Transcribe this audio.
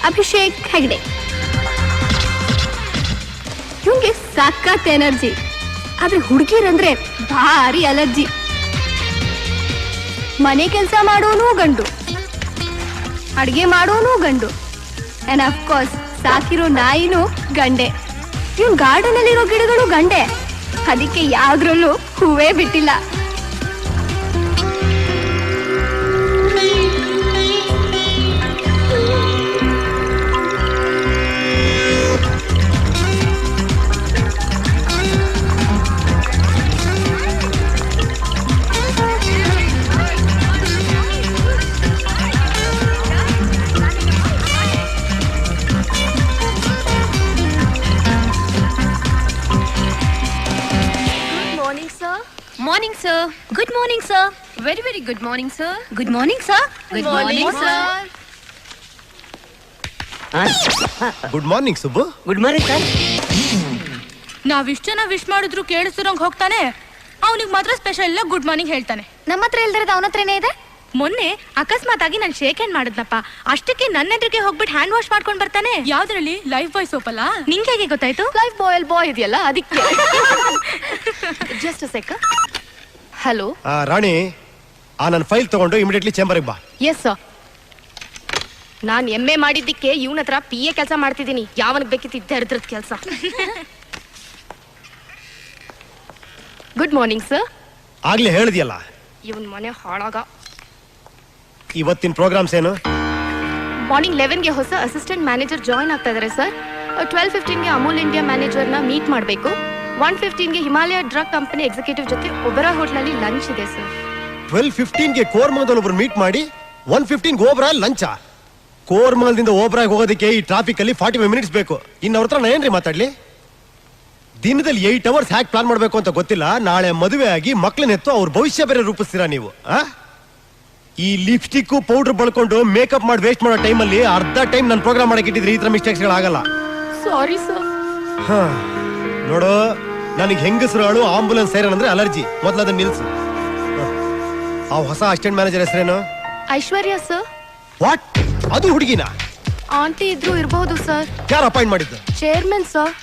ಅಭಿಷೇಕ್ ಹೆಗ್ಡೆ. ಇವ್ನಿಗೆ ಸಖತ್ ಎನರ್ಜಿ, ಆದ್ರೆ ಹುಡುಗಿರಂದ್ರೆ ಭಾರಿ ಅಲರ್ಜಿ. ಮನೆ ಕೆಲಸ ಮಾಡೋನು ಗಂಡು, ಅಡ್ಗೆ ಮಾಡೋನು ಗಂಡು, ಅಂಡ್ ಅಫ್ಕೋರ್ಸ್ ಸಾಕಿರೋ ನಾಯಿನೂ ಗಂಡೆ. ಇವ್ನ್ ಗಾರ್ಡನ್ ಅಲ್ಲಿರೋ ಗಿಡಗಳು ಗಂಡೆ, ಅದಕ್ಕೆ ಯಾವ್ದ್ರಲ್ಲೂ ಹೂವೇ ಬಿಟ್ಟಿಲ್ಲ. Morning, sir. Good morning, sir. Very, very good morning, sir. Good morning, sir. Good morning, sir. Good morning Subbu. Good morning sir. ನಾವಿಷ್ಟು ಜನ ವಿಶ್ ಮಾಡಿದ್ರು ಕೇಳಿಸಿರೋಂಗ್ ಹೋಗ್ತಾನೆ, ಅವನಿಗೆ ಮಾತ್ರ ಸ್ಪೆಷಲ್ ಗುಡ್ ಮಾರ್ನಿಂಗ್ ಹೇಳ್ತಾನೆ. ನಮ್ಮ ಹತ್ರ ಇಲ್ದಿರೋದು ಅವನ ಹತ್ರನೇ ಇದೆ. ಮೊನ್ನೆ ಅಕಸ್ಮಾತ್ ಆಗಿ ನಾನು ಶೇಕ್ ಹ್ಯಾಂಡ್ ಮಾಡಿದ್ನಪ್ಪ, ಅಷ್ಟಕ್ಕೆ ನನ್ನ ಎದುರಿಗೆ ಹೋಗ್ಬಿಟ್ಟು ಹ್ಯಾಂಡ್ ವಾಶ್ ಮಾಡ್ಕೊಂಡ್ ಬರ್ತಾನೆ. ಯಾವ್ದ್ರಲ್ಲಿ? ಲೈಫ್ ಬಾಯ್ ಸೋಪ್ ಅಲ್ಲ. ನಿಂಗೆ ಹೇಗೆ ಗೊತ್ತಾಯ್ತು? ಲೈಫ್ ಬಾಯ್ ಇದೆಯಲ್ಲ ಅದಕ್ಕೆ. Just a sec. ಹಲೋ ರಾಣಿ, ನನ್ನ ಫೈಲ್ ತಗೊಂಡು ಇಮಿಡಿಯೇಟ್ಲಿ ಚೇಂಬರ್ಗೆ ಬಾ. Yes sir. ನಾನ್ ಎಮ್ಮೆ ಮಾಡಿದ್ದಕ್ಕೆ ಇವನ ಹತ್ರ PA ಕೆಲಸ ಮಾಡ್ತಿದ್ದೀನಿ. ಯಾವನಿಗೆ ಬೇಕಿತ್ತು ದರಿದ್ರದ ಕೆಲಸ. Good morning sir. ಆಗ್ಲೇ ಹೇಳಿದ್ಯಲ್ಲ, ಇವನ್ ಮನೆ ಹಾಳಾಗ. ಇವತ್ತಿನ ಪ್ರೋಗ್ರಾಮ್ಸ್ ಏನು? ಮಾರ್ನಿಂಗ್ 11ಗೆ ಹೊಸ ಅಸಿಸ್ಟೆಂಟ್ ಮ್ಯಾನೇಜರ್ ಜಾಯ್ನ್ ಆಗ್ತಾ ಇದಾರೆ ಸರ್. 12:15ಗೆ ಅಮೂಲ್ ಇಂಡಿಯಾ ಮ್ಯಾನೇಜರ್ನ ಮೀಟ್ ಮಾಡಬೇಕು. 1:15ಗೆ ಹಿಮಾಲಯ ಡ್ರಗ್ ಕಂಪನಿ ಎಕ್ಸಿಕ್ಯೂಟಿವ್ ಜೊತೆ ಒಬರಾ ಹೋಟ್ಲಲ್ಲಿ ಲಂಚ್ ಇದೆ ಸರ್. 12:15ಗೆ ಕೋರ್ಮಂಗಲದಲ್ಲಿ ಒಬ್ರು ಮೀಟ್ ಮಾಡಿ 1:15ಗೆ ಓಬ್ರಾ ಲಂಚ. ಕೋರ್ಮಂಗಲದಿಂದ ಓಬ್ರಾಗ್ ಹೋಗೋದಕ್ಕೆ ಈ ಟ್ರಾಫಿಕ್ ಅಲ್ಲಿ 45 ಮಿನಿಟ್ಸ್ ಬೇಕು. ಇನ್ನು ಅವ್ರ ಹತ್ರ ಏನ್ರಿ ಮಾತಾಡ್ಲಿ? ದಿನದಲ್ಲಿ 8 ಅವರ್ಸ್ ಹ್ಯಾಕ್ ಪ್ಲಾನ್ ಮಾಡ್ಬೇಕು ಅಂತ ಗೊತ್ತಿಲ್ಲ. ನಾಳೆ ಮದುವೆ ಆಗಿ ಮಕ್ಳನ್ನೆತ್ತು ಅವ್ರ ಭವಿಷ್ಯ ಬೇರೆ ರೂಪಿಸ್ತೀರಾ ನೀವು? ಈ ಲಿಪ್ಸ್ಟಿಕ್ ಪೌಡರ್ ಬಳಕೊಂಡು ಮೇಕಪ್ ಮಾಡಿ ವೇಸ್ಟ್ ಮಾಡೋ ಟೈಮಲ್ಲಿ ಅರ್ಧ ಟೈಮ್ ನಾನು ಪ್ರೋಗ್ರಾಮ್ ಮಾಡಕ್ಕೆ ಇಟ್ಟಿದ್ರೆ ಈ ತರ ಮಿಸ್ಟೇಕ್ಸ್ ಆಗಲ್ಲ. Sorry sir. ನೋಡು, ನನಗೆ ಹೆಂಗಸರು ಆಂಬುಲೆನ್ಸ್ ಸೈರನ್ ಅಂದ್ರೆ ಅಲರ್ಜಿ. ಮೊದಲು ಅದನ್ನ ನಿಲ್ಸು. ಆ ಹೊಸ ಅಸಿಸ್ಟೆಂಟ್ ಮ್ಯಾನೇಜರ್ ಹೆಸರೇನು? ಐಶ್ವರ್ಯ ಸರ್. ವಾಟ್? ಅದು ಹುಡುಗಿನ? ಆಂಟಿ ಇದ್ರು ಇರಬಹುದು ಸರ್. ಯಾರು ಅಪಾಯಿಂಟ್ ಮಾಡಿದ್ದು? Chairman sir.